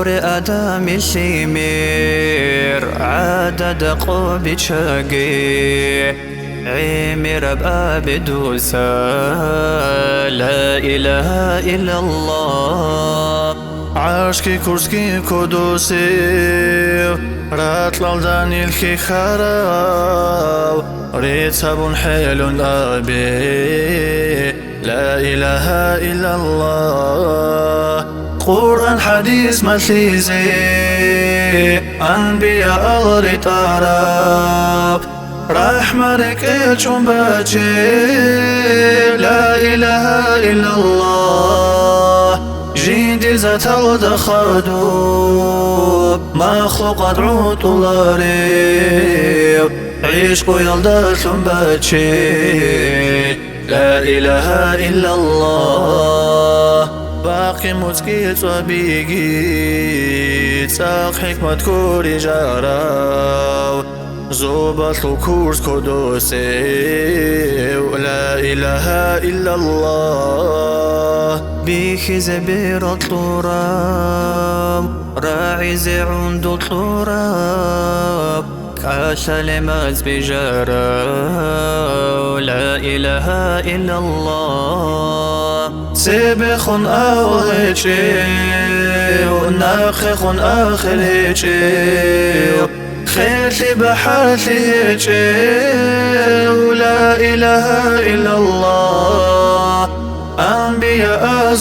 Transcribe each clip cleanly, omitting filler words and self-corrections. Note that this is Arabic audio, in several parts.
قور آدم الشمير عدد قوبي شاقي عمر بأبدوسا لا إله إلا الله عاشقي كرسكي كدوسي راتلال دانيلكي خراو ريت سابون حيل أبي لا إله إلا الله قرآن حديث مسيزي أنبياء أغري طراب رحمة ركيتشون باتشي لا إله إلا الله جيدي ذات الدخادوب مخلوقات عوط الغريب عشق يلدثم باتشي لا إله إلا الله باقي مزكيت وبيجيت ساق حكمة كوري جاراو زوبات لكورس كدوسي لا إله إلا الله بيك زبير الطراب راعي عند الطراب كسلمات بجارة لا إله إلا الله سبخ أوهيتشي وناخخ آخر هيتشي خيرتي بحالتي هيتشي لا إله إلا الله أنبياء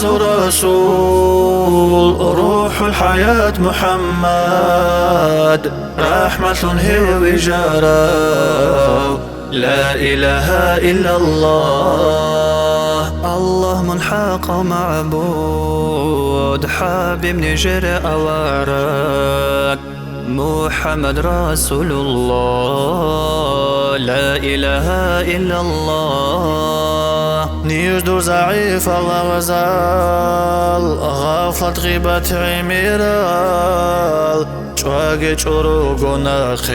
رسول روح الحياة محمد رحمة هي وجارة لا إله إلا الله الله منحق معبود حبيب نجر أوارك محمد رسول الله لا إله إلا الله نيجدر ضعيف الله غزال غافلت غيبة عميرال شواقي شروق ناخي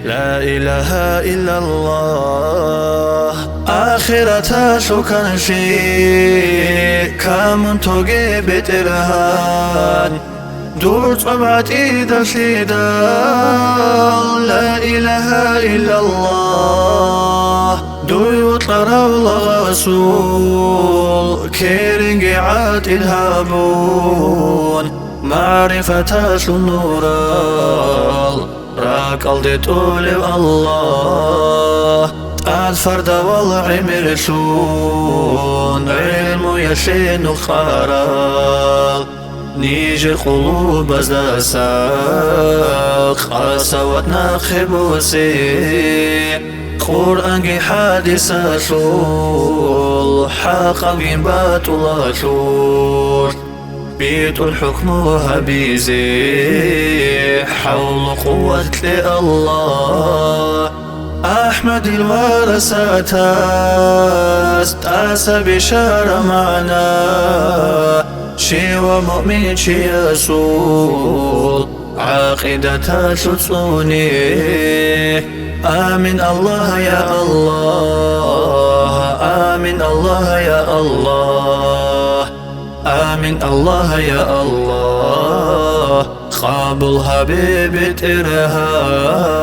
لا إله إلا الله آخرة شكرا شي كامن توقي بترهان دور طبعت إيدا سيدا لا إله إلا الله دور يطلع الله رسول كيرنج عاد الهابون معرفة النور راك الدي طول الله الفرد والعمر سون علم يشين خارال نيجي قلوب زاساق قاسوتنا خبوسي قرآن حادث سول حقا بات الله شور بيت الحكم هبيزي حول قوة الله أحمد الورثات استأس بشار معنا شي ومؤمن شي يسول عقيدة تتصوني آمين الله يا الله آمين الله يا الله آمين الله يا الله خاب الحبيب ترهان